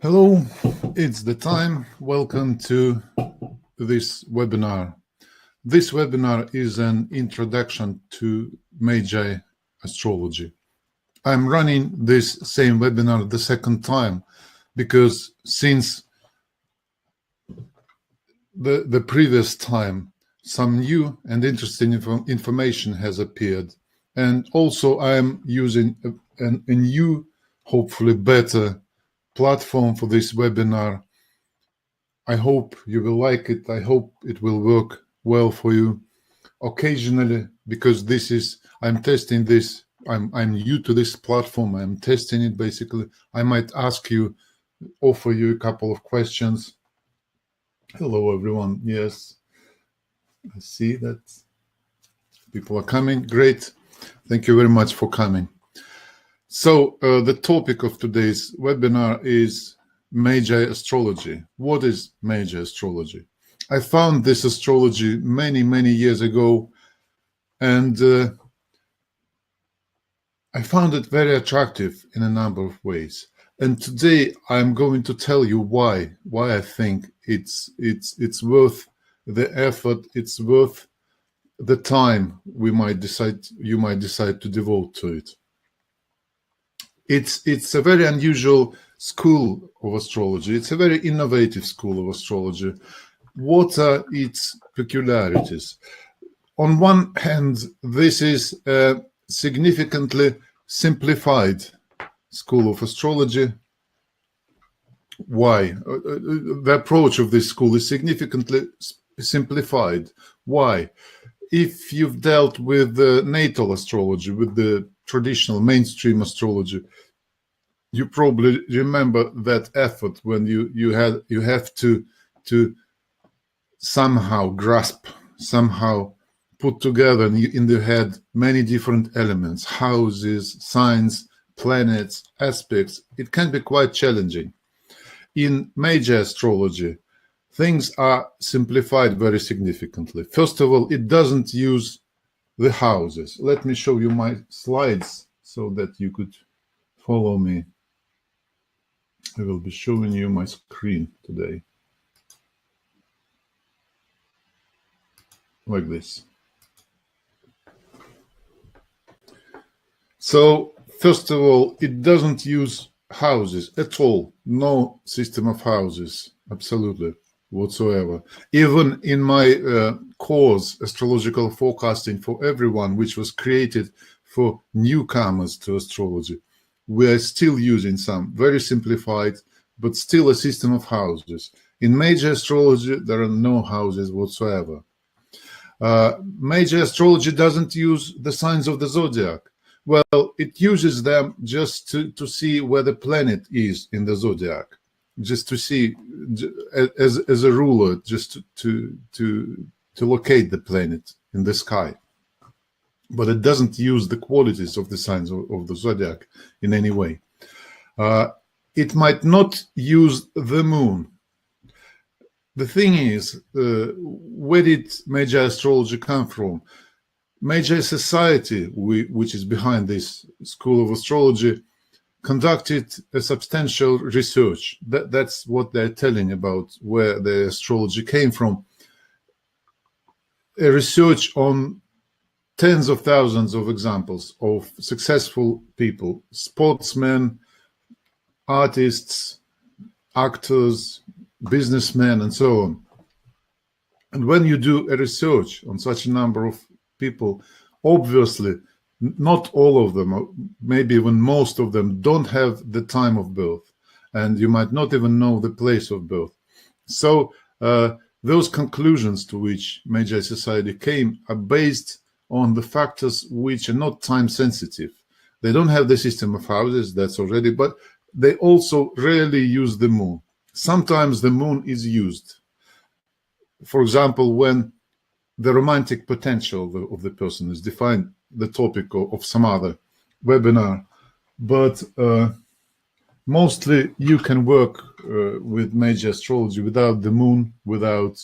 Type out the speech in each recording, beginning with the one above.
Hello, it's the time. Welcome to this webinar. This webinar is an introduction to Magi astrology. I'm running this same webinar the second time because since the previous time, some new and interesting information has appeared. And also I'm using a new, hopefully better platform for this webinar. I hope you will like it. I hope it will work well for you. Occasionally, because I'm testing this, I'm new to this platform, I'm testing it basically. I might offer you a couple of questions. Hello everyone. Yes, I see that people are coming. Great. Thank you very much for coming. So the topic of today's webinar is Magi astrology. What is Magi astrology? I found this astrology many years ago, and I found it very attractive in a number of ways. And today I'm going to tell you why I think it's worth the effort, it's worth the time you might decide to devote to it. It's a very unusual school of astrology. It's a very innovative school of astrology. What are its peculiarities? On one hand, this is a significantly simplified school of astrology. Why? The approach of this school is significantly simplified. Why? If you've dealt with the natal astrology, with the traditional mainstream astrology, you probably remember that effort when you have to somehow grasp, somehow put together in the head many different elements, houses, signs, planets, aspects. It can be quite challenging. In Magi astrology, things are simplified very significantly. First of all, it doesn't use the houses. Let me show you my slides so that you could follow me. I will be showing you my screen today. Like this. So, first of all, it doesn't use houses at all. No system of houses, absolutely, whatsoever. Even in my course, Astrological Forecasting for Everyone, which was created for newcomers to astrology, we are still using some very simplified, but still a system of houses. In Magi astrology, there are no houses whatsoever. Magi astrology doesn't use the signs of the zodiac. Well, it uses them just to see where the planet is in the zodiac, just to see as a ruler, just to locate the planet in the sky. But it doesn't use the qualities of the signs of the zodiac in any way. It might not use the moon. The thing is, where did Magi astrology come from? Magi Society, which is behind this school of astrology, conducted a substantial research. That's what they're telling about where the astrology came from. A research on tens of thousands of examples of successful people, sportsmen, artists, actors, businessmen, and so on. And when you do a research on such a number of people, obviously, not all of them, maybe even most of them, don't have the time of birth, and you might not even know the place of birth. So those conclusions to which Magi Society came are based on the factors which are not time sensitive. They don't have the system of houses, that's already, but they also rarely use the moon. Sometimes the moon is used. For example, when the romantic potential of the person is defined, the topic of some other webinar. But mostly you can work with Magi astrology without the moon, without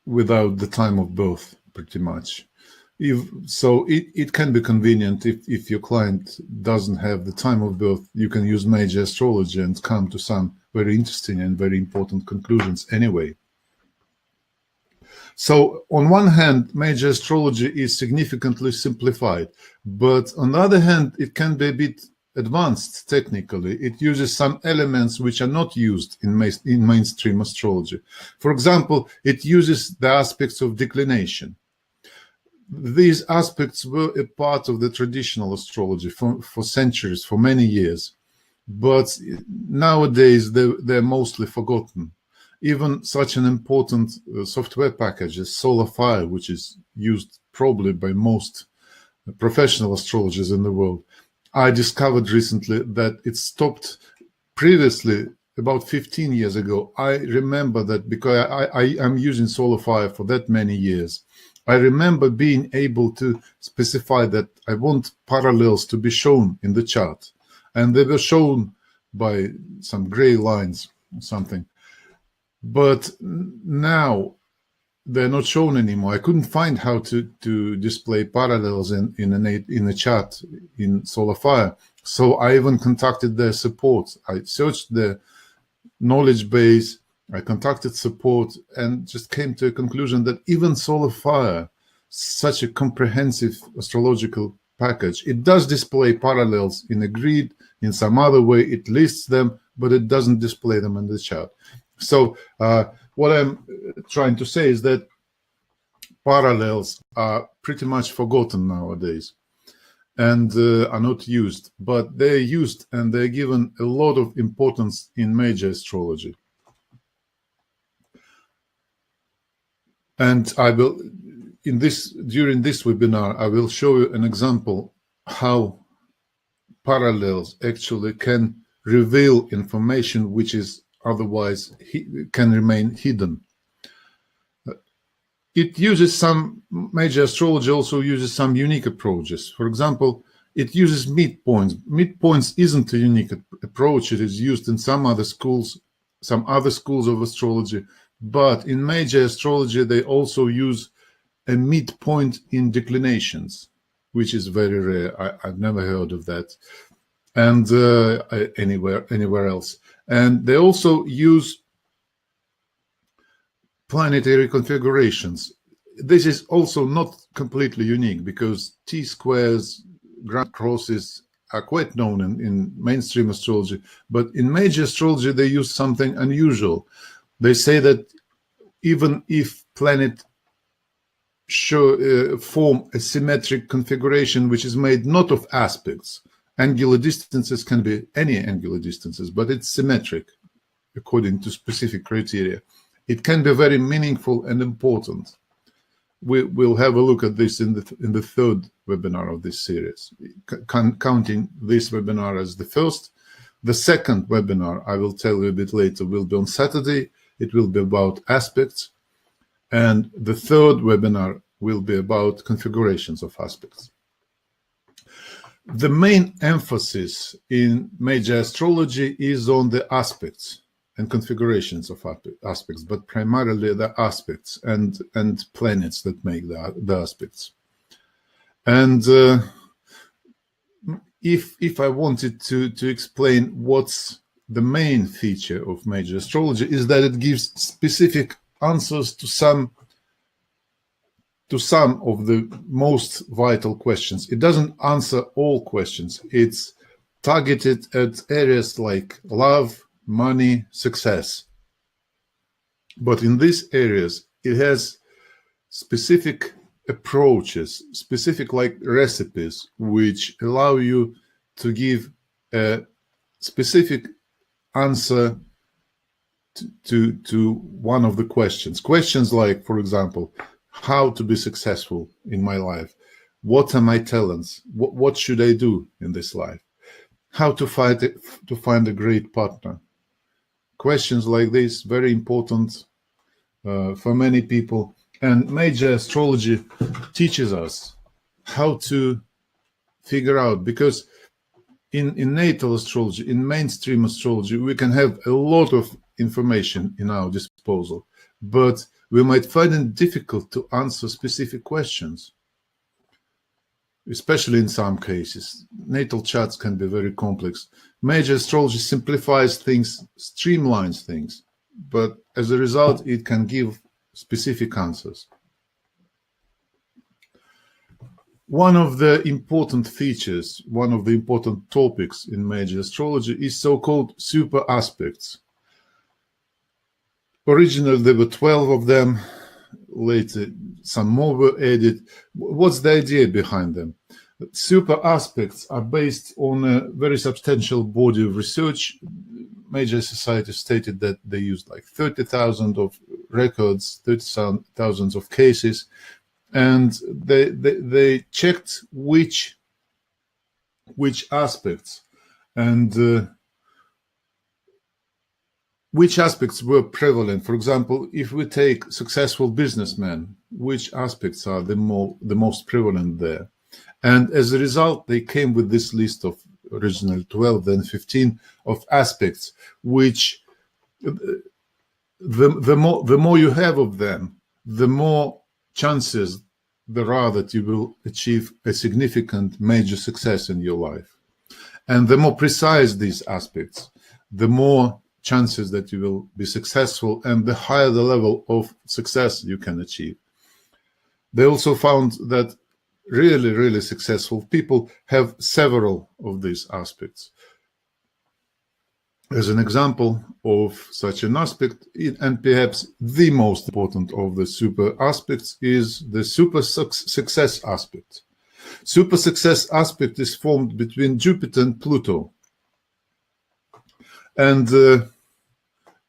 the time of birth, pretty much. It can be convenient if your client doesn't have the time of birth. You can use Magi Astrology and come to some very interesting and very important conclusions anyway. So on one hand, Magi Astrology is significantly simplified, but on the other hand, it can be a bit advanced technically. It uses some elements which are not used in mainstream astrology. For example, it uses the aspects of declination. These aspects were a part of the traditional astrology for centuries, for many years, but nowadays they're mostly forgotten. Even such an important software package as Solar Fire, which is used probably by most professional astrologers in the world, I discovered recently that it stopped previously about 15 years ago. I remember that because I'm using Solar Fire for that many years. I remember being able to specify that I want parallels to be shown in the chart, and they were shown by some gray lines or something. But now they're not shown anymore. I couldn't find how to display parallels in a chart in Solar Fire. So I even contacted their support. I searched their knowledge base, I contacted support, and just came to a conclusion that even Solar Fire, such a comprehensive astrological package, it does display parallels in a grid, in some other way, it lists them, but it doesn't display them in the chart. So what I'm trying to say is that parallels are pretty much forgotten nowadays and are not used, but they're used and they're given a lot of importance in Magi astrology. And I will, during this webinar, I will show you an example how parallels actually can reveal information which is otherwise can remain hidden. It uses some, Magi astrology also uses some unique approaches. For example, it uses midpoints. Midpoints isn't a unique approach. It is used in some other schools of astrology. But in Magi astrology, they also use a midpoint in declinations, which is very rare. I've never heard of that, and anywhere else. And they also use planetary configurations. This is also not completely unique because T-squares, grand crosses are quite known in mainstream astrology. But in Magi astrology, they use something unusual. They say that even if planets form a symmetric configuration which is made not of aspects, angular distances can be any angular distances, but it's symmetric according to specific criteria. It can be very meaningful and important. We'll have a look at this in the third webinar of this series, counting this webinar as the first. The second webinar, I will tell you a bit later, will be on Saturday. It will be about aspects. And the third webinar will be about configurations of aspects. The main emphasis in Magi astrology is on the aspects and configurations of aspects, but primarily the aspects and planets that make the aspects. And if I wanted to explain what's the main feature of Magi astrology, is that it gives specific answers to some of the most vital questions. It doesn't answer all questions. It's targeted at areas like love, money, success. But in these areas, it has specific approaches, specific like recipes, which allow you to give a specific answer to one of the questions. Questions like, for example, how to be successful in my life? What are my talents? What should I do in this life? How to find a great partner? Questions like this, very important for many people. And Magi astrology teaches us how to figure out, because in natal astrology, in mainstream astrology, we can have a lot of information in our disposal, but we might find it difficult to answer specific questions. especially in some cases. Natal charts can be very complex. Major astrology simplifies things, streamlines things, but as a result, it can give specific answers. One of the important features, one of the important topics in major astrology is so-called super aspects. Originally, there were 12 of them. Later, some more were added. What's the idea behind them? Super aspects are based on a very substantial body of research. Major societies stated that they used like 30,000 of records, 30,000 of cases, and they checked which aspects and which aspects were prevalent. For example, if we take successful businessmen, which aspects are the most prevalent there? And as a result, they came with this list of original 12, then 15 of aspects, which the more you have of them, the more chances there are that you will achieve a significant major success in your life. And the more precise these aspects, the more chances that you will be successful and the higher the level of success you can achieve. They also found that really, really successful people have several of these aspects. As an example of such an aspect, and perhaps the most important of the super aspects, is the super success aspect. Super success aspect is formed between Jupiter and Pluto. And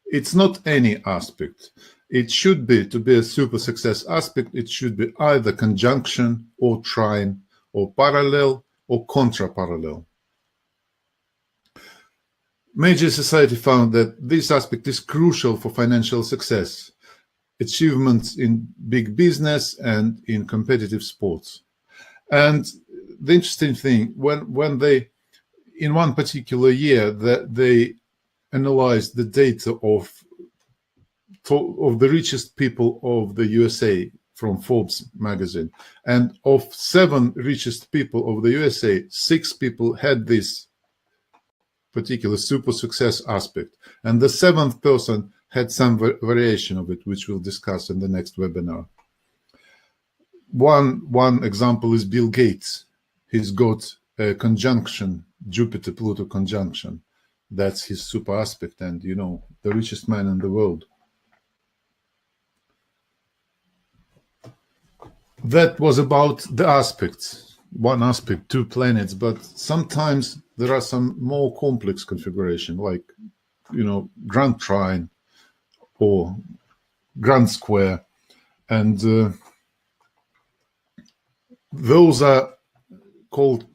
it's not any aspect. It should be, to be a super success aspect, it should be either conjunction or trine or parallel or contra-parallel. Major society found that this aspect is crucial for financial success, achievements in big business and in competitive sports. And the interesting thing, when they, in one particular year, that they analyzed the data of the richest people of the USA from Forbes magazine, and of 7 richest people of the USA, 6 people had this particular super success aspect, and the 7th person had some variation of it, which we'll discuss in the next webinar. One example is Bill Gates. He's got a conjunction, Jupiter-Pluto conjunction. That's his super aspect, and you know, the richest man in the world. That was about the aspects. One aspect, 2 planets, but sometimes there are some more complex configuration, like, you know, grand trine or grand square, and those are called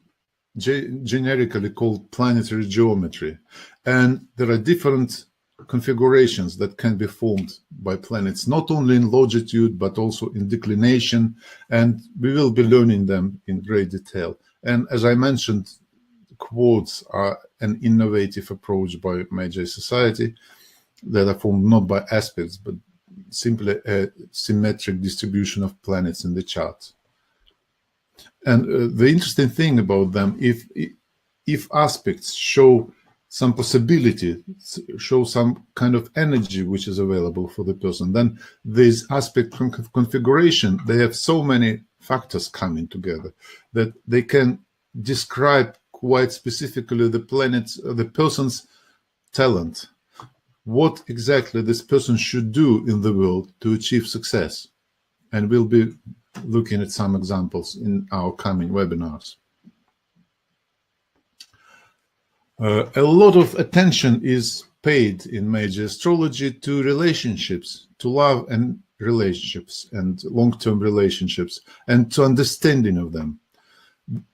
generically called planetary geometry, and there are different configurations that can be formed by planets, not only in longitude but also in declination, and we will be learning them in great detail. And as I mentioned, quads are an innovative approach by Magi society that are formed not by aspects but simply a symmetric distribution of planets in the chart. And the interesting thing about them, if aspects show some possibility, show some kind of energy which is available for the person, then this aspect configuration, they have so many factors coming together that they can describe quite specifically the planet's, the person's talent, what exactly this person should do in the world to achieve success. And we'll be looking at some examples in our coming webinars. A lot of attention is paid in major astrology to relationships, to love and relationships and long-term relationships, and to understanding of them.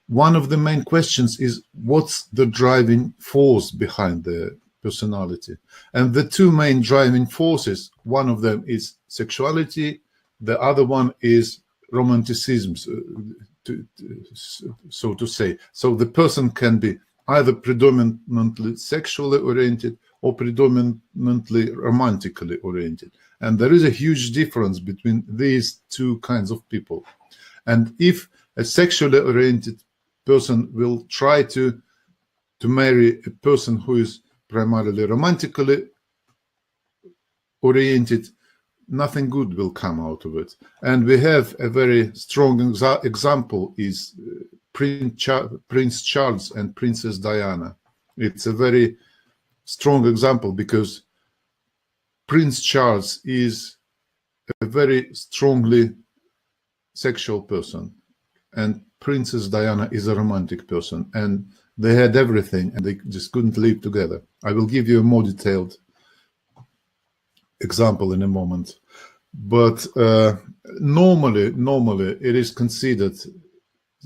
One of the main questions is, what's the driving force behind the personality? And the 2 main driving forces, one of them is sexuality, the other one is romanticism, so to say. So the person can be either predominantly sexually oriented or predominantly romantically oriented. And there is a huge difference between these 2 kinds of people. And if a sexually oriented person will try to marry a person who is primarily romantically oriented, nothing good will come out of it. And we have a very strong example is Prince Charles and Princess Diana. It's a very strong example because Prince Charles is a very strongly sexual person, and Princess Diana is a romantic person, and they had everything and they just couldn't live together. I will give you a more detailed example in a moment. But normally it is considered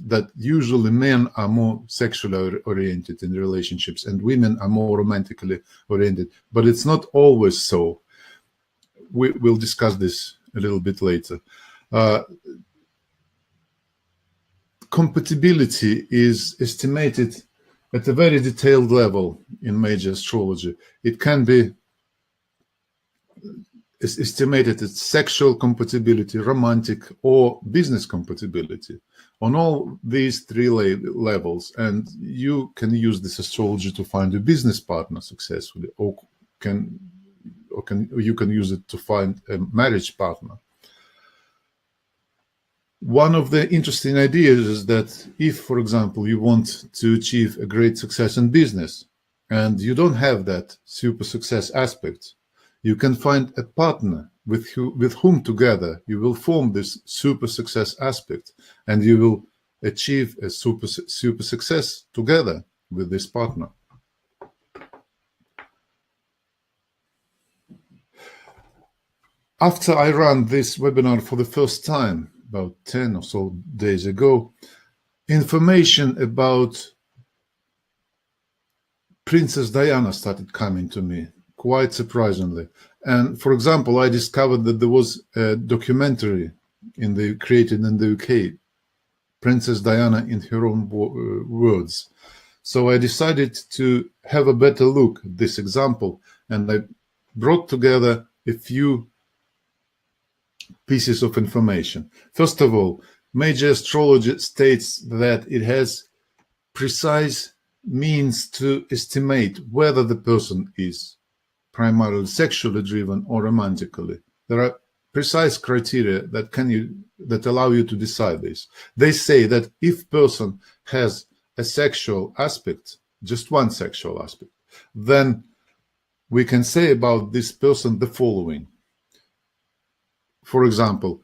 that usually men are more sexually oriented in relationships and women are more romantically oriented, but it's not always so. We'll discuss this a little bit later. Compatibility is estimated at a very detailed level in major astrology. It can be estimated as sexual compatibility, romantic, or business compatibility on all these three levels. And you can use this astrology to find a business partner successfully, or you can use it to find a marriage partner. One of the interesting ideas is that if, for example, you want to achieve a great success in business and you don't have that super success aspect, you can find a partner with whom together you will form this super success aspect, and you will achieve a super success together with this partner. After I ran this webinar for the first time, about 10 or so days ago, information about Princess Diana started coming to me, quite surprisingly. And for example, I discovered that there was a documentary created in the UK, Princess Diana in her own words. So I decided to have a better look at this example, and I brought together a few pieces of information. First of all, major astrology states that it has precise means to estimate whether the person is primarily sexually driven or romantically. There are precise criteria that allow you to decide this. They say that if person has a sexual aspect, just one sexual aspect, then we can say about this person the following. For example,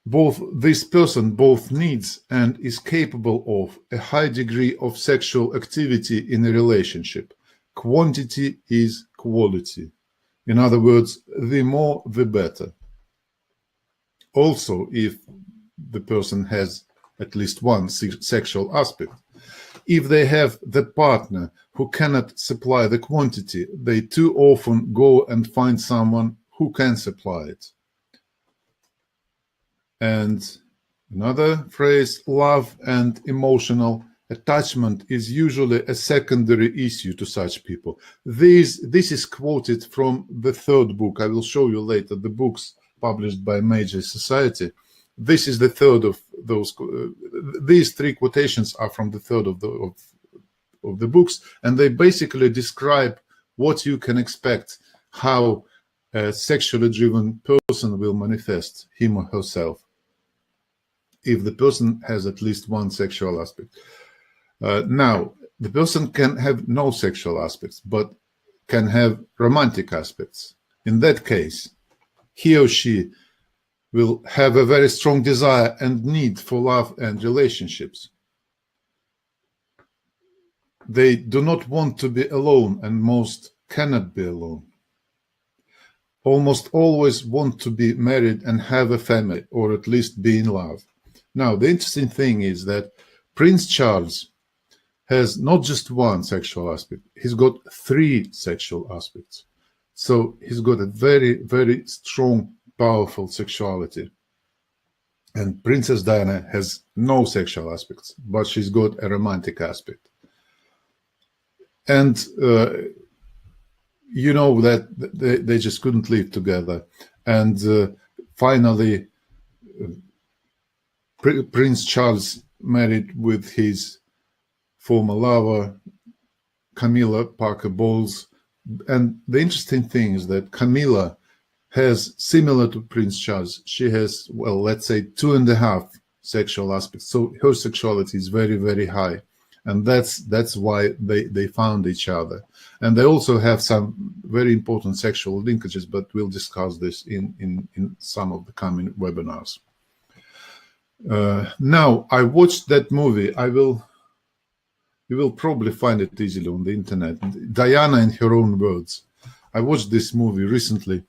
this person both needs and is capable of a high degree of sexual activity in a relationship. Quantity is quality. In other words, the more, the better. Also, if the person has at least one sexual aspect. If they have the partner who cannot supply the quantity, they too often go and find someone who can supply it. And another phrase, love and emotional attachment is usually a secondary issue to such people. This is quoted from the third book. I will show you later the books published by Magi Society. This is the third of those. These three quotations are from the third of the books, and they basically describe what you can expect, how a sexually driven person will manifest him or herself if the person has at least one sexual aspect. Now, the person can have no sexual aspects, but can have romantic aspects. In that case, he or she will have a very strong desire and need for love and relationships. They do not want to be alone, and most cannot be alone. Almost always want to be married and have a family, or at least be in love. Now, the interesting thing is that Prince Charles has not just one sexual aspect, he's got 3 sexual aspects. So he's got a very, very strong, powerful sexuality. And Princess Diana has no sexual aspects, but she's got a romantic aspect. And you know that they just couldn't live together. And finally, Prince Charles married with his former lover, Camilla Parker Bowles. And the interesting thing is that Camilla has, similar to Prince Charles, she has, well, let's say 2.5 sexual aspects. So her sexuality is very, very high. And that's why they found each other. And they also have some very important sexual linkages, but we'll discuss this in some of the coming webinars. Now, I watched that movie. You will probably find it easily on the internet. Diana in Her Own Words. I watched this movie recently,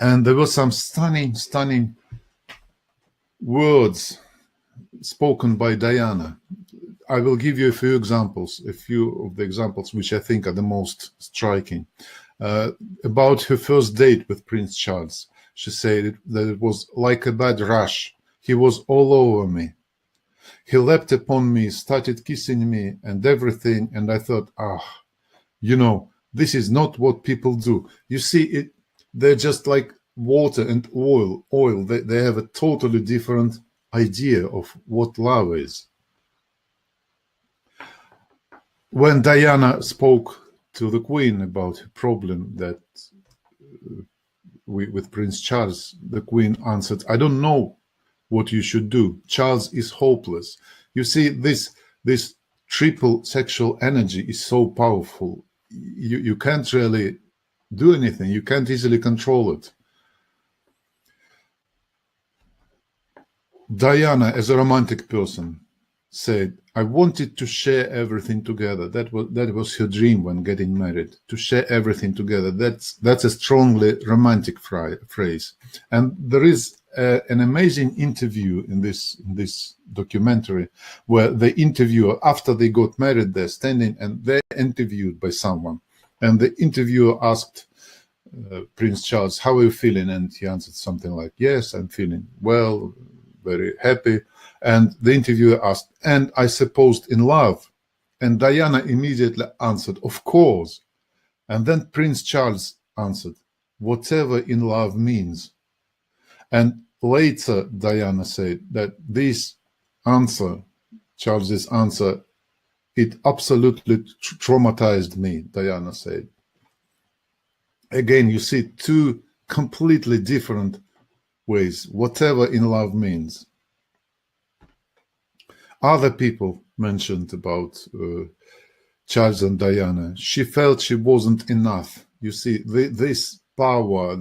and there were some stunning words spoken by Diana. I will give you a few of the examples which I think are the most striking. About her first date with Prince Charles. She said that it was like a bad rush. He was all over me. He leapt upon me, started kissing me and everything, and I thought, this is not what people do. You see, they're just like water and oil. They have a totally different idea of what love is. When Diana spoke to the Queen about her problem that with Prince Charles, the Queen answered, I don't know what you should do. Charles is hopeless. You see, this triple sexual energy is so powerful. You can't really do anything. You can't easily control it. Diana, as a romantic person, said, I wanted to share everything together. That was her dream when getting married, to share everything together. That's a strongly romantic phrase. And there is an amazing interview in this documentary where the interviewer, after they got married, they're standing and they're interviewed by someone. And the interviewer asked Prince Charles, how are you feeling? And he answered something like, yes, I'm feeling well, very happy. And the interviewer asked, and I suppose in love? And Diana immediately answered, of course. And then Prince Charles answered, whatever in love means. And later, Diana said that this answer, Charles's answer, it absolutely traumatized me, Diana said. Again, you see two completely different ways, whatever in love means. Other people mentioned about Charles and Diana. She felt she wasn't enough. You see, this power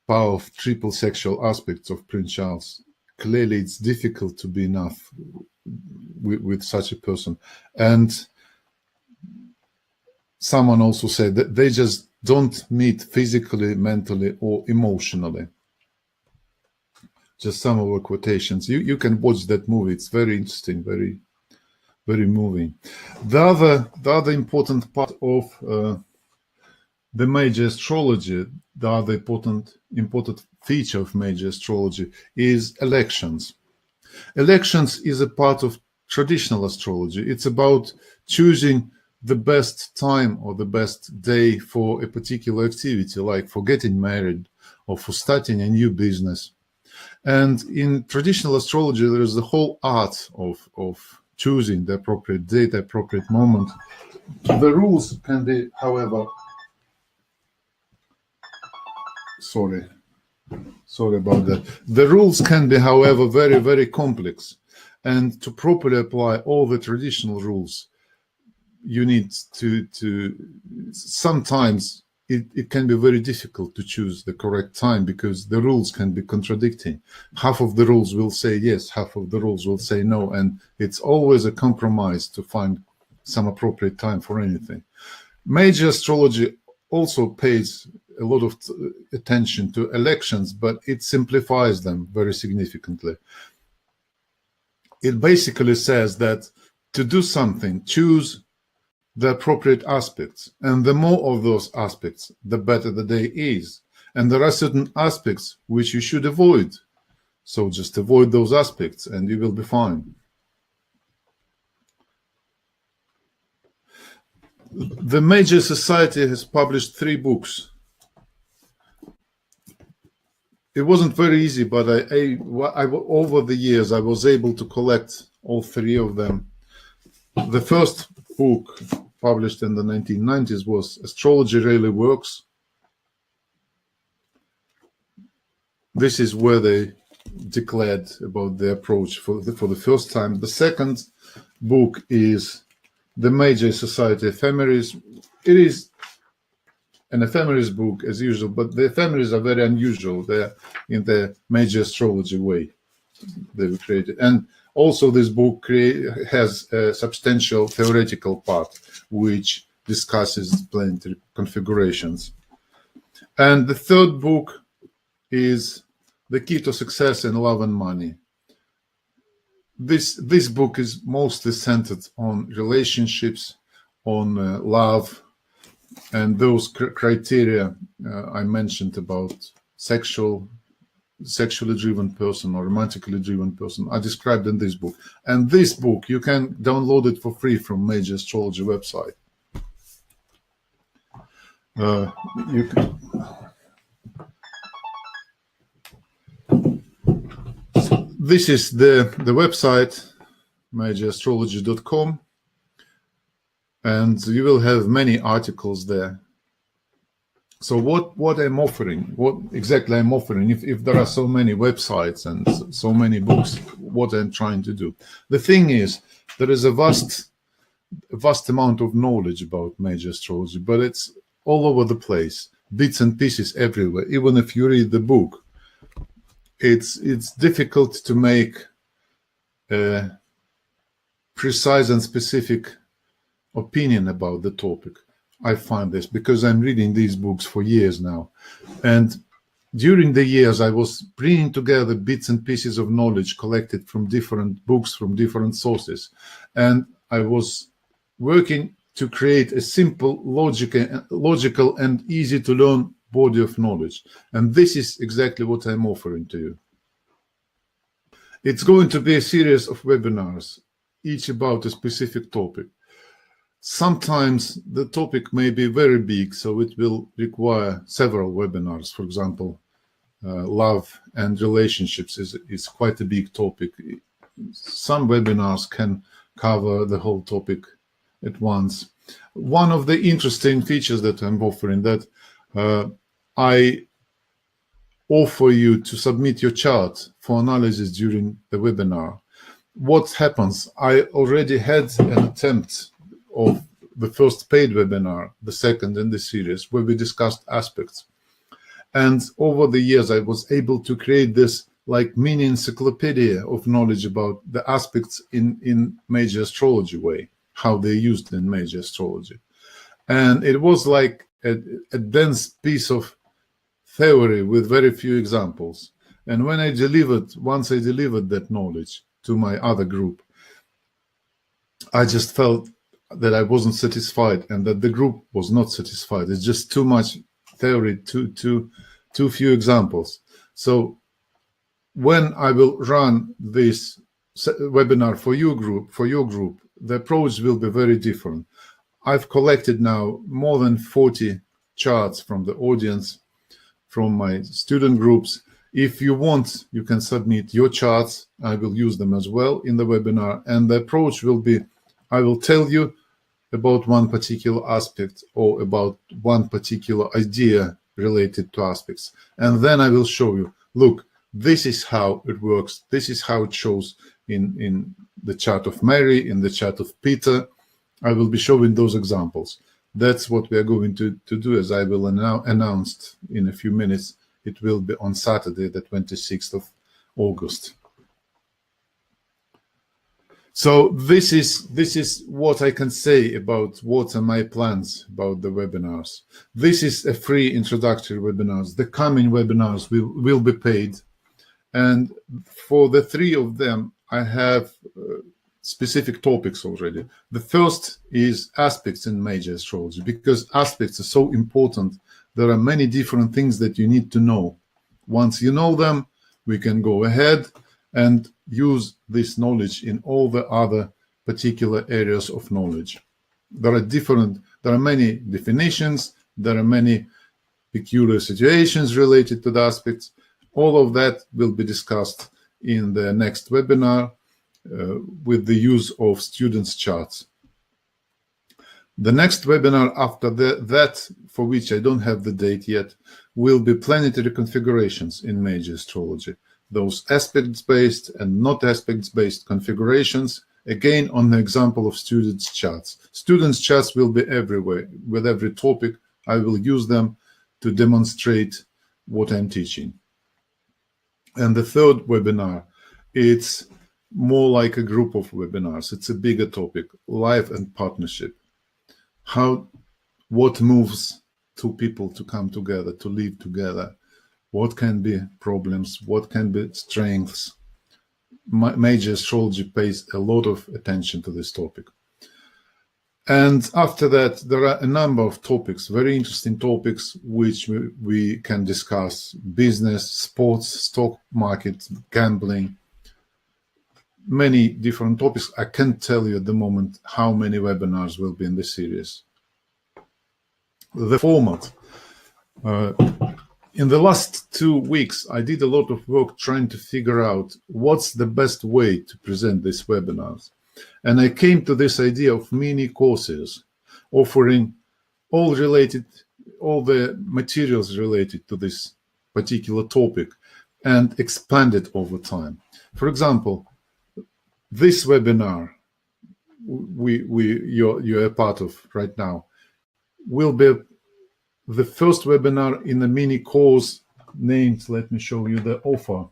of triple sexual aspects of Prince Charles, clearly it's difficult to be enough with such a person. And someone also said that they just don't meet physically, mentally, or emotionally. Just some of the quotations. You can watch that movie. It's very interesting, very, very moving. The other important part of the major astrology, the other important feature of major astrology is elections. Elections is a part of traditional astrology. It's about choosing the best time or the best day for a particular activity, like for getting married or for starting a new business. And in traditional astrology, there is the whole art of choosing the appropriate date, the appropriate moment. The rules can be, however, sorry about that. The rules can be, however, very, very complex. And to properly apply all the traditional rules, you need to sometimes it can be very difficult to choose the correct time because the rules can be contradicting. Half of the rules will say yes, half of the rules will say no, and it's always a compromise to find some appropriate time for anything. Major astrology also pays a lot of attention to elections, but it simplifies them very significantly. It basically says that to do something, choose the appropriate aspects, and the more of those aspects, the better the day is. And there are certain aspects which you should avoid. So just avoid those aspects and you will be fine. The Major Society has published 3 books. it wasn't very easy, but over the years I was able to collect all three of them. The first book, published in the 1990s, was Astrology Really Works. This is where they declared about the approach for the first time. The second book is The Magi Society Ephemeris. It is an ephemeris book as usual, but the ephemeris are very unusual. They're in the Magi astrology way they were created. And also this book has a substantial theoretical part which discusses planetary configurations. And the third book is The Key to Success in Love and Money. This book is mostly centered on relationships, on love, and those criteria I mentioned about sexually driven person or romantically driven person are described in this book. And this book, you can download it for free from Magi Astrology website. You can. This is the website, magiastrology.com, and you will have many articles there. So what I'm offering, what exactly I'm offering, if there are so many websites and so many books, what I'm trying to do. The thing is, there is a vast amount of knowledge about Magi astrology, but it's all over the place, bits and pieces everywhere. Even if you read the book, it's difficult to make a precise and specific opinion about the topic. I find this because I'm reading these books for years now. And during the years, I was bringing together bits and pieces of knowledge collected from different books, from different sources. And I was working to create a simple, logical and easy to learn body of knowledge. And this is exactly what I'm offering to you. It's going to be a series of webinars, each about a specific topic. Sometimes the topic may be very big, so it will require several webinars. For example, love and relationships is quite a big topic. Some webinars can cover the whole topic at once. One of the interesting features that I'm offering, that I offer you to submit your chart for analysis during the webinar. What happens? I already had an attempt of the first paid webinar, the second in the series, where we discussed aspects. And over the years, I was able to create this like mini encyclopedia of knowledge about the aspects in Magi astrology way, how they're used in Magi astrology. And it was like a dense piece of theory with very few examples. And when once I delivered that knowledge to my other group, I just felt that I wasn't satisfied and that the group was not satisfied. It's just too much theory, too few examples. So when I will run this webinar for your group, the approach will be very different. I've collected now more than 40 charts from the audience, from my student groups. If you want, you can submit your charts. I will use them as well in the webinar. And the approach will be, I will tell you about one particular aspect or about one particular idea related to aspects. And then I will show you, look, this is how it works. This is how it shows in the chart of Mary, in the chart of Peter. I will be showing those examples. That's what we are going to do, as I will announce in a few minutes. It will be on Saturday, the 26th of August. So this is what I can say about what are my plans about the webinars. This is a free introductory webinars. The coming webinars will be paid. And for the three of them, I have specific topics already. The first is aspects in Magi astrology, because aspects are so important. There are many different things that you need to know. Once you know them, we can go ahead and use this knowledge in all the other particular areas of knowledge. There are many definitions, there are many peculiar situations related to the aspects, All of that will be discussed in the next webinar with the use of students' charts. The next webinar after that, for which I don't have the date yet, will be planetary configurations in Magi astrology. Those aspects-based and not aspects-based configurations, again on the example of students' charts. Students' charts will be everywhere. With every topic, I will use them to demonstrate what I'm teaching. And the third webinar, it's more like a group of webinars. It's a bigger topic, life and partnership. What moves two people to come together, to live together? What can be problems? What can be strengths? Magi astrology pays a lot of attention to this topic. And after that, there are a number of topics, very interesting topics, which we can discuss: business, sports, stock market, gambling, many different topics. I can't tell you at the moment how many webinars will be in this series. The format. In the last 2 weeks, I did a lot of work trying to figure out what's the best way to present these webinars. And I came to this idea of mini courses, offering all the materials related to this particular topic and expand it over time. For example, this webinar you're a part of right now will be the first webinar in a mini course named, let me show you the offer.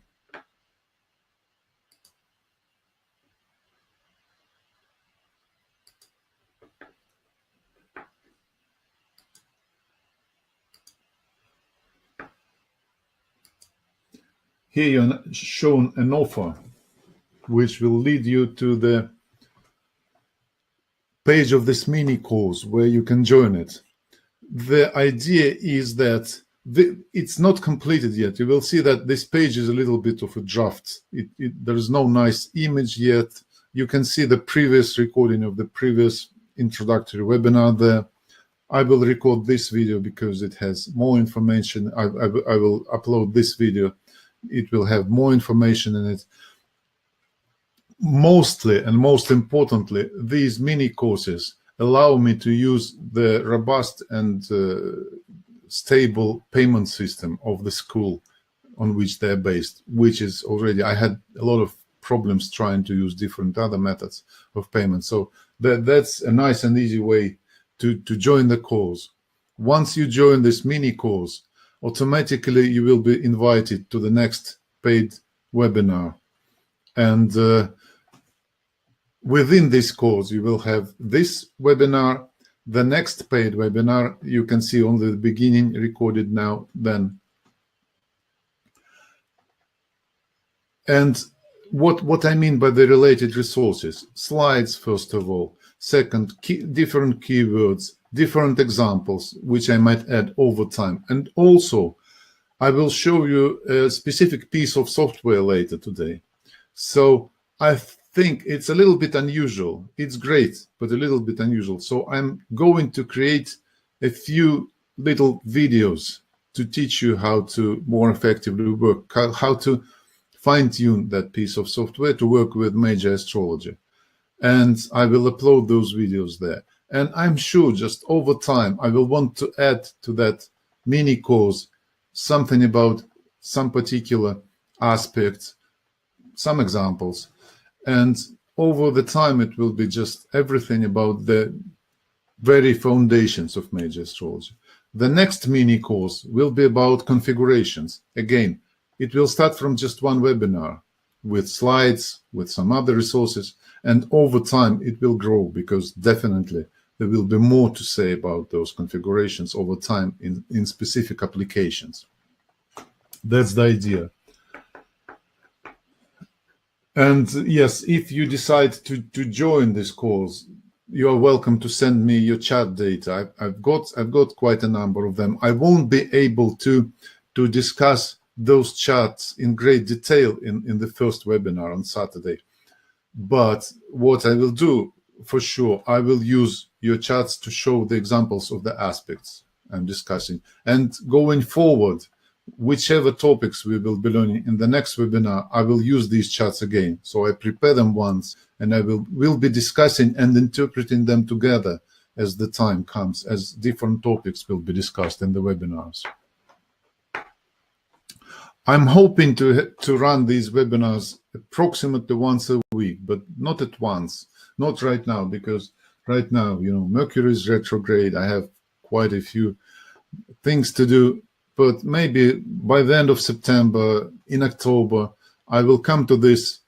Here you're shown an offer which will lead you to the page of this mini course where you can join it. The idea is that it's not completed yet. You will see that this page is a little bit of a draft. There is no nice image yet. You can see the previous recording of the previous introductory webinar there. I will record this video because it has more information. I will upload this video. It will have more information in it. Mostly and most importantly, these mini courses allow me to use the robust and stable payment system of the school on which they're based, which is already, I had a lot of problems trying to use different other methods of payment. So that's a nice and easy way to join the course. Once you join this mini course, automatically you will be invited to the next paid webinar. And within this course, you will have this webinar, the next paid webinar. You can see only the beginning recorded now, then. And what I mean by the related resources: slides, first of all. Second, different keywords, different examples, which I might add over time. And also, I will show you a specific piece of software later today. So I think it's a little bit unusual. It's great, but a little bit unusual. So I'm going to create a few little videos to teach you how to more effectively work, how to fine-tune that piece of software to work with Magi astrology. And I will upload those videos there. And I'm sure just over time, I will want to add to that mini course something about some particular aspects, some examples. And over the time, it will be just everything about the very foundations of Magi astrology. The next mini course will be about configurations. Again, it will start from just one webinar with slides, with some other resources. And over time, it will grow because definitely there will be more to say about those configurations over time in specific applications. That's the idea. And yes, if you decide to join this course, you are welcome to send me your chat data. I've got quite a number of them. I won't be able to discuss those chats in great detail in the first webinar on Saturday. But what I will do, for sure, I will use your chats to show the examples of the aspects I'm discussing. And going forward, whichever topics we will be learning in the next webinar, I will use these charts again. So I prepare them once, and I will be discussing and interpreting them together as the time comes, as different topics will be discussed in the webinars. I'm hoping to run these webinars approximately once a week, but not at once, not right now, because right now, Mercury is retrograde. I have quite a few things to do, but maybe by the end of September, in October, I will come to this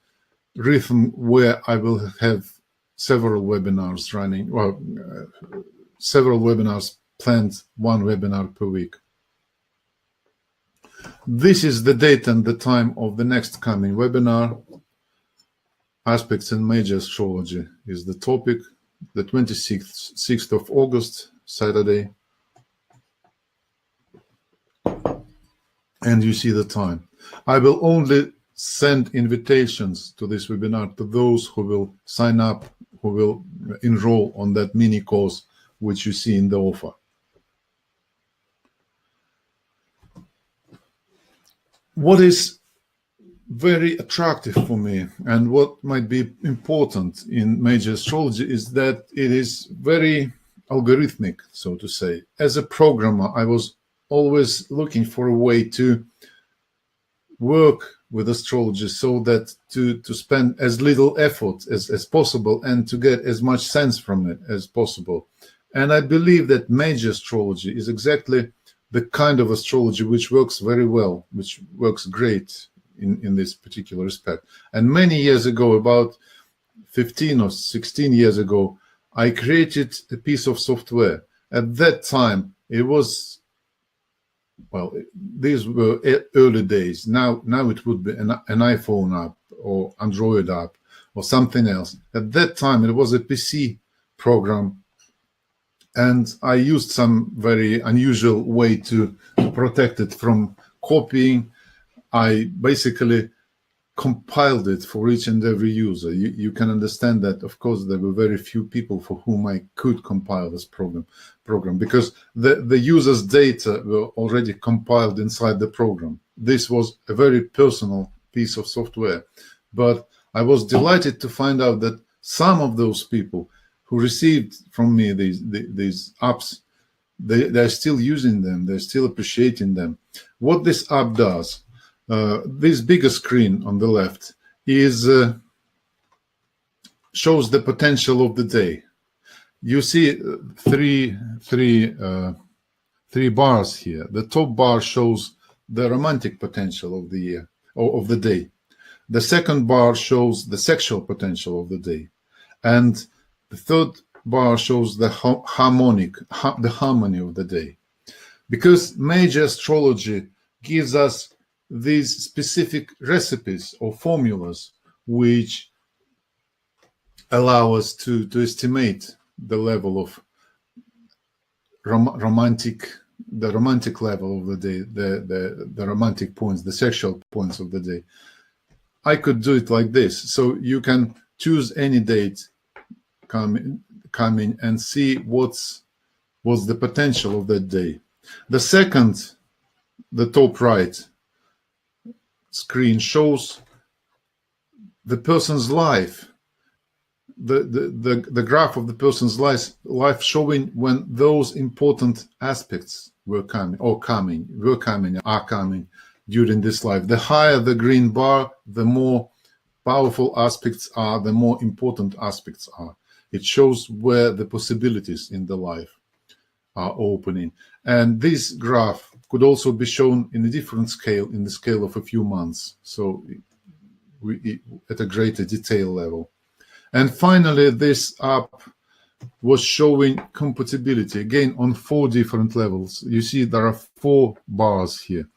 rhythm where I will have several webinars running, well, several webinars planned, one webinar per week. This is the date and the time of the next coming webinar. Aspects in Major Astrology is the topic, the 26th of August, Saturday. And you see the time. I will only send invitations to this webinar to those who will sign up, who will enroll on that mini course which you see in the offer. What is very attractive for me and what might be important in Major Astrology is that it is very algorithmic, so to say. As a programmer, I was always looking for a way to work with astrology so that to spend as little effort as possible and to get as much sense from it as possible. And I believe that Major Astrology is exactly the kind of astrology which works very well, which works great in this particular respect. And many years ago, about 15 or 16 years ago, I created a piece of software. At that time, it was, well, these were early days. Now it would be an iPhone app or Android app or something else. At that time, it was a PC program. And I used some very unusual way to protect it from copying. I basically compiled it for each and every user. You can understand that, of course, there were very few people for whom I could compile this program because the user's data were already compiled inside the program. This was a very personal piece of software. But I was delighted to find out that some of those people who received from me these apps, they're still using them, they're still appreciating them. What this app does, this bigger screen on the left is shows the potential of the day. You see three bars here. The top bar shows the romantic potential of the year or of the day. The second bar shows the sexual potential of the day, and the third bar shows the harmony of the day. Because Major Astrology gives us these specific recipes or formulas which allow us to estimate the level of romantic level of the day, the romantic points, the sexual points of the day. I could do it like this. So you can choose any date, come in and see what's the potential of that day. The second, the top right screen shows the person's life, the graph of the person's life showing when those important aspects are coming during this life. The higher the green bar, the more powerful aspects are, the more important aspects are. It shows where the possibilities in the life are opening. And this graph could also be shown in a different scale, in the scale of a few months, so at a greater detail level. And finally, this app was showing compatibility, again, on 4 different levels. You see there are 4 bars here: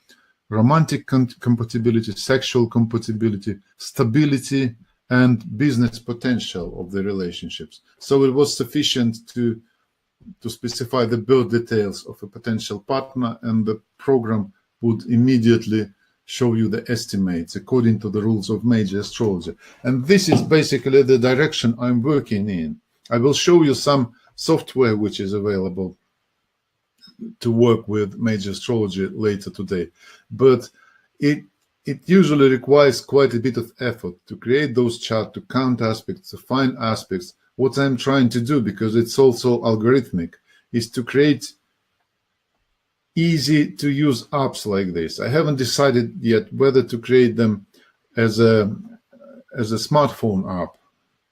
romantic compatibility, sexual compatibility, stability, and business potential of the relationships. So it was sufficient to specify the birth details of a potential partner, and the program would immediately show you the estimates according to the rules of Major Astrology. And this is basically the direction I'm working in. I will show you some software which is available to work with major astrology later today. But it usually requires quite a bit of effort to create those charts, to count aspects, to find aspects. What I'm trying to do, because it's also algorithmic, is to create easy to use apps like this. I haven't decided yet whether to create them as a smartphone app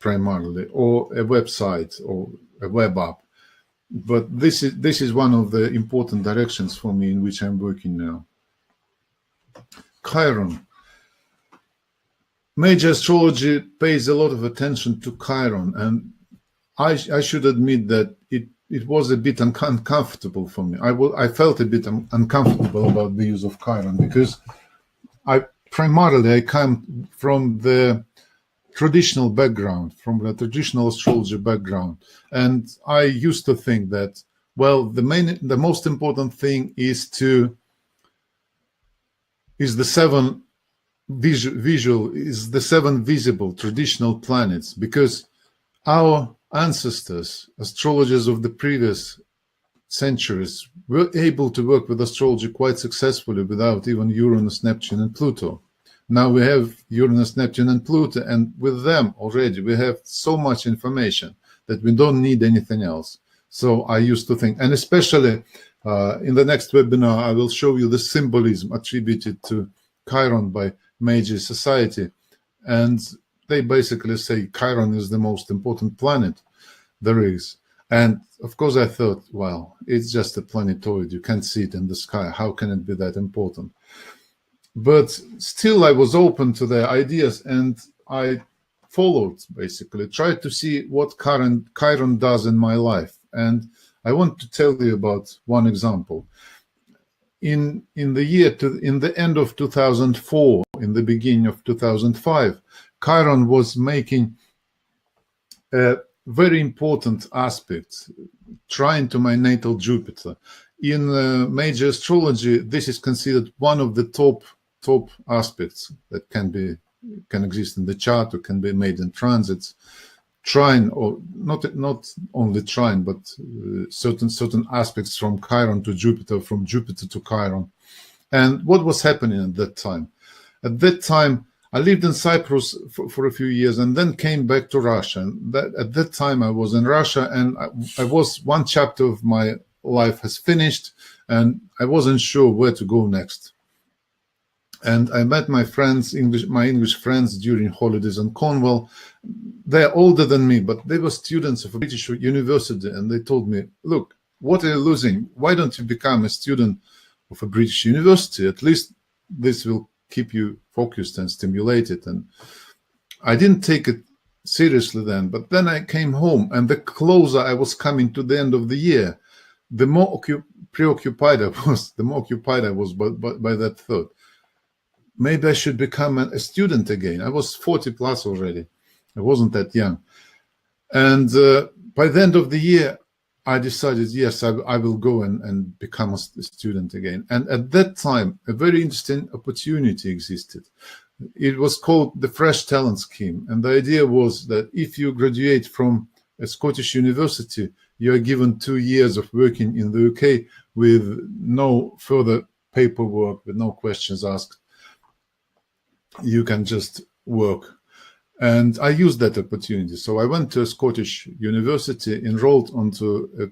primarily, or a website or a web app. But this is one of the important directions for me in which I'm working now. Chiron. Major astrology pays a lot of attention to Chiron, and I should admit that it was a bit uncomfortable for me. I felt a bit uncomfortable about the use of Chiron, because I come from the traditional background, from the traditional astrology background, and I used to think that, well, the most important thing is the seven the seven visible traditional planets, because our ancestors, astrologers of the previous centuries, were able to work with astrology quite successfully without even Uranus, Neptune, and Pluto. Now we have Uranus, Neptune, and Pluto, and with them already we have so much information that we don't need anything else. So I used to think, and especially in the next webinar, I will show you the symbolism attributed to Chiron by Magi society, and they basically say Chiron is the most important planet there is. And of course I thought, well, it's just a planetoid, you can't see it in the sky, how can it be that important? But still I was open to their ideas, and I followed, basically tried to see what Chiron does in my life. And I want to tell you about one example. In the end of 2004, in the beginning of 2005, Chiron was making a very important aspect, trine to my natal Jupiter. In major astrology, this is considered one of the top aspects that can exist in the chart, or can be made in transits. Trine, or not only trine, but certain aspects from Chiron to Jupiter, from Jupiter to Chiron. And what was happening at that time? At that time, I lived in Cyprus for a few years, and then came back to Russia. And at that time, I was in Russia, and I was, one chapter of my life has finished, and I wasn't sure where to go next. And I met my English friends during holidays in Cornwall. They're older than me, but they were students of a British university, and they told me, look, what are you losing? Why don't you become a student of a British university? At least this will keep you focused and stimulated. And I didn't take it seriously then, but then I came home, and the closer I was coming to the end of the year, the more preoccupied I was, by that thought. Maybe I should become a student again. I was 40 plus already. I wasn't that young. And by the end of the year, I decided, yes, I will go and become a student again. And at that time, a very interesting opportunity existed. It was called the Fresh Talent Scheme. And the idea was that if you graduate from a Scottish university, you are given 2 years of working in the UK with no further paperwork, with no questions asked. You can just work. And I used that opportunity. So I went to a Scottish university, enrolled onto a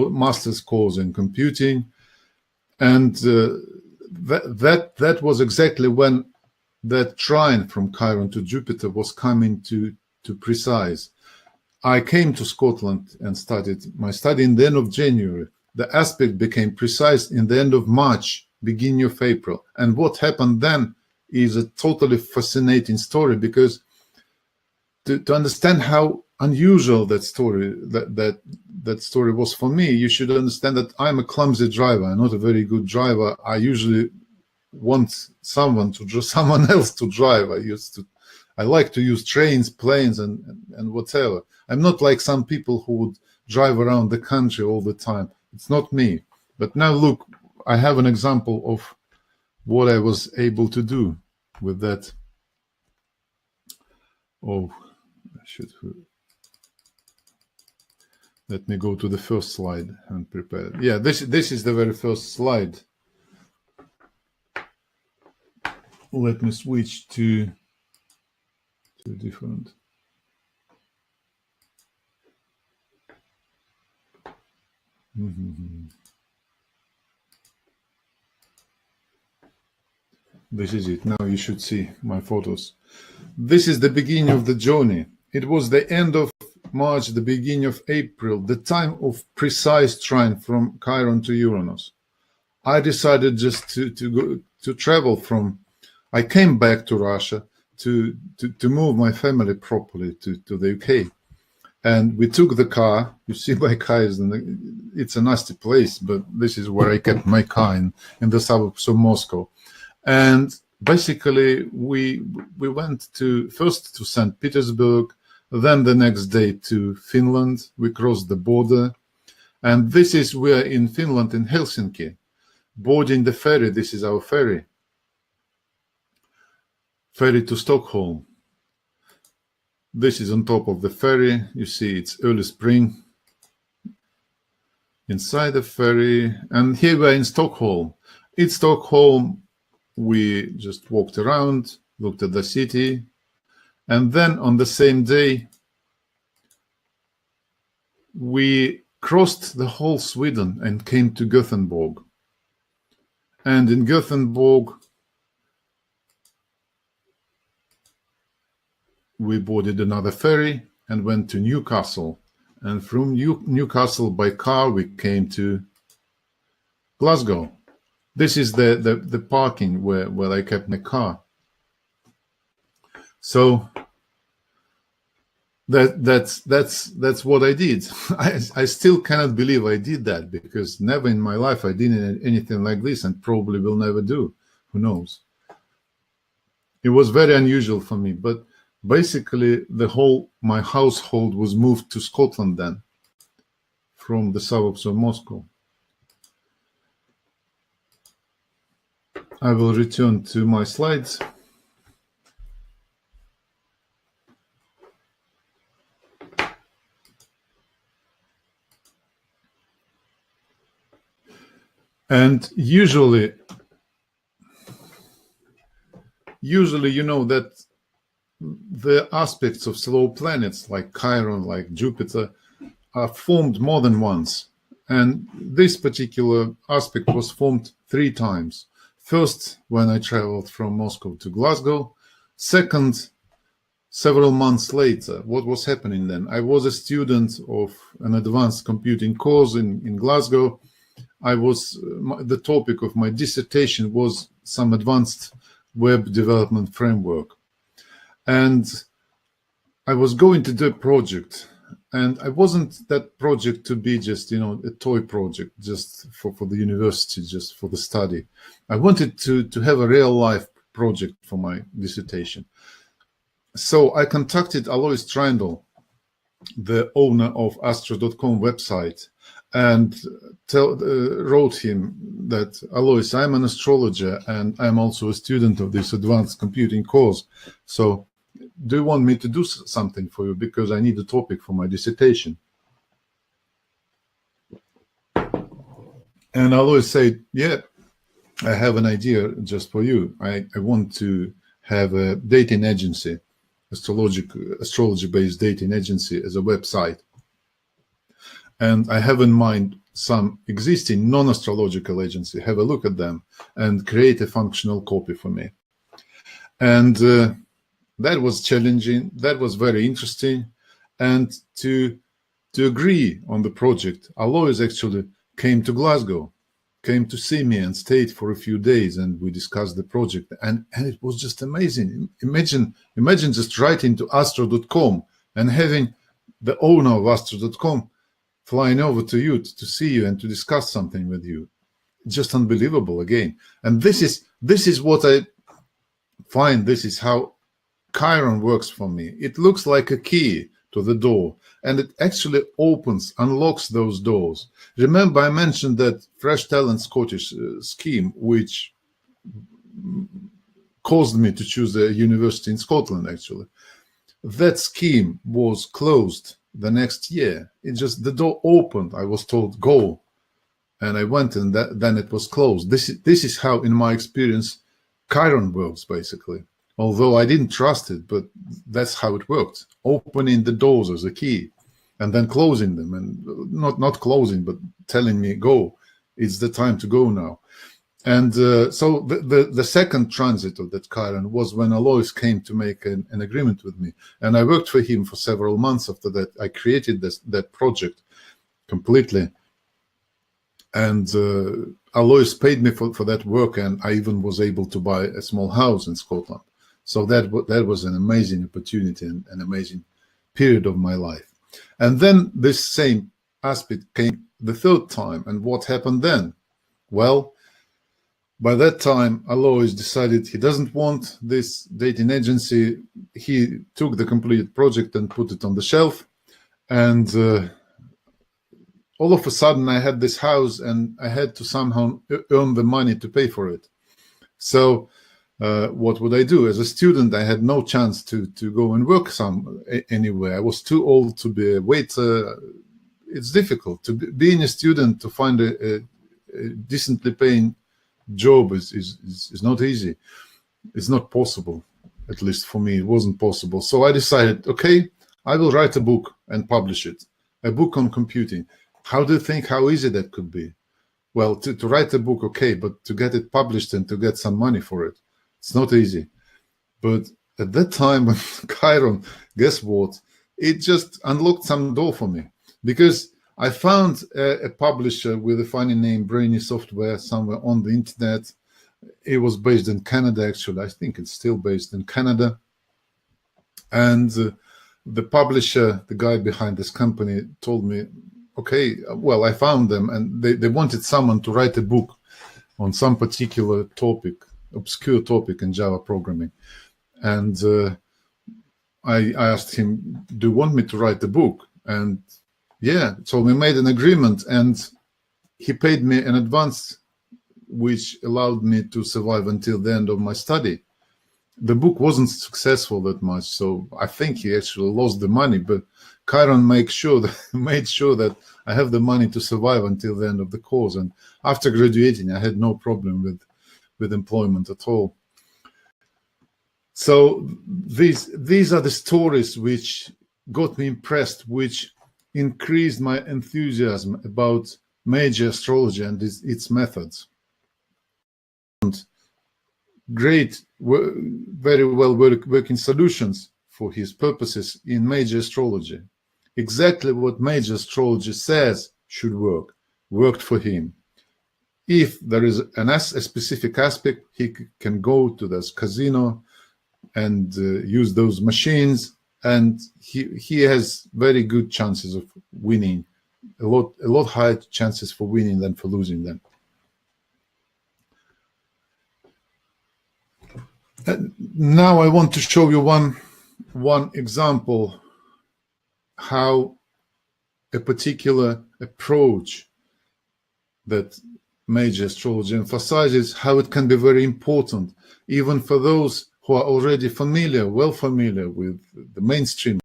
master's course in computing. And that was exactly when that trine from Chiron to Jupiter was coming to precise. I came to Scotland and started my study in the end of January. The aspect became precise in the end of March, beginning of April. And what happened then is a totally fascinating story, because to understand how unusual that story was for me, you should understand that I'm a clumsy driver. I'm not a very good driver. I usually want someone else to drive. I like to use trains, planes, and whatever. I'm not like some people who would drive around the country all the time. It's not me. But now look, I have an example of what I was able to do with that. Oh, I should. Let me go to the first slide and prepare. Yeah, this is the very first slide. Let me switch to different. This is it. Now you should see my photos. This is the beginning of the journey. It was the end of March, the beginning of April, the time of precise trine from Chiron to Uranus. I decided just to go to travel from. I came back to Russia to move my family properly to the UK, and we took the car. You see my car is it's a nasty place, but this is where I kept my car in the suburbs of Moscow. And basically, we went first to St. Petersburg, then the next day to Finland. We crossed the border, and this is where in Finland, in Helsinki, boarding the ferry. This is our ferry to Stockholm. This is on top of the ferry. You see, it's early spring. Inside the ferry, and here we're in Stockholm. In Stockholm, we just walked around, looked at the city, and then on the same day, we crossed the whole Sweden and came to Gothenburg. And in Gothenburg, we boarded another ferry and went to Newcastle. And from Newcastle by car, we came to Glasgow. This is the parking where I kept my car. So that's what I did. I still cannot believe I did that, because never in my life I did anything like this, and probably will never do. Who knows? It was very unusual for me, but basically my household was moved to Scotland then, from the suburbs of Moscow. I will return to my slides. And usually, you know that the aspects of slow planets like Chiron, like Jupiter, are formed more than once. And this particular aspect was formed 3 times. First, when I traveled from Moscow to Glasgow. Second, several months later. What was happening then? I was a student of an advanced computing course in Glasgow. The topic of my dissertation was some advanced web development framework. And I was going to do a project. And I wasn't that project to be just, a toy project, just for the university, just for the study. I wanted to have a real life project for my dissertation. So I contacted Alois Trindle, the owner of Astro.com website, and wrote him that, Alois, I'm an astrologer and I'm also a student of this advanced computing course. So do you want me to do something for you, because I need a topic for my dissertation? And Alois said, yeah, I have an idea just for you. I want to have a dating agency, astrology-based dating agency as a website. And I have in mind some existing non-astrological agency. Have a look at them and create a functional copy for me. And that was challenging. That was very interesting. And to agree on the project, Alois actually came to Glasgow, came to see me and stayed for a few days, and we discussed the project. And it was just amazing. Imagine just writing to Astro.com and having the owner of Astro.com flying over to you to see you and to discuss something with you. Just unbelievable again. And this is what I find. This is how Chiron works for me. It looks like a key to the door, and it actually unlocks those doors. Remember, I mentioned that Fresh Talent Scottish scheme, which caused me to choose a university in Scotland, actually. That scheme was closed the next year. It just, the door opened. I was told, go. And I went, and then it was closed. This is how, in my experience, Chiron works, basically. Although I didn't trust it, but that's how it worked. Opening the doors as a key, and then closing them, and not closing, but telling me, go. It's the time to go now. And so the second transit of that Chiron was when Alois came to make an agreement with me. And I worked for him for several months after that. I created that project completely. And Alois paid me for that work, and I even was able to buy a small house in Scotland. So that was an amazing opportunity and an amazing period of my life. And then this same aspect came the third time. And what happened then? Well, by that time, Alois decided he doesn't want this dating agency. He took the completed project and put it on the shelf. And all of a sudden, I had this house, and I had to somehow earn the money to pay for it. So what would I do? As a student, I had no chance to go and work anywhere. I was too old to be a waiter. It's difficult to being a student, to find a decently paying job is not easy. It's not possible. At least for me, it wasn't possible. So I decided, okay, I will write a book and publish it. A book on computing. How do you think how easy that could be? Well, to write a book, okay, but to get it published and to get some money for it, it's not easy. But at that time, when Chiron, guess what? It just unlocked some door for me, because I found a publisher with a funny name, Brainy Software, somewhere on the internet. It was based in Canada, actually. I think it's still based in Canada. And the publisher, the guy behind this company, told me, okay, well, I found them, and they wanted someone to write a book on some particular topic, obscure topic in Java programming. And I asked him, do you want me to write the book? And yeah, so we made an agreement, and he paid me an advance, which allowed me to survive until the end of my study. The book wasn't successful that much, so I think he actually lost the money, but Chiron made sure that I have the money to survive until the end of the course. And after graduating, I had no problem with employment at all. So these are the stories which got me impressed, which increased my enthusiasm about Magi astrology and its methods. And great, very well working solutions for his purposes in Magi astrology. Exactly what Magi astrology says should work, worked for him. If there is a specific aspect, he can go to this casino and use those machines, and he has very good chances of winning, a lot higher chances for winning than for losing them. And now I want to show you one example how a particular approach that Magi astrology emphasizes, how it can be very important, even for those who are already well familiar with the mainstream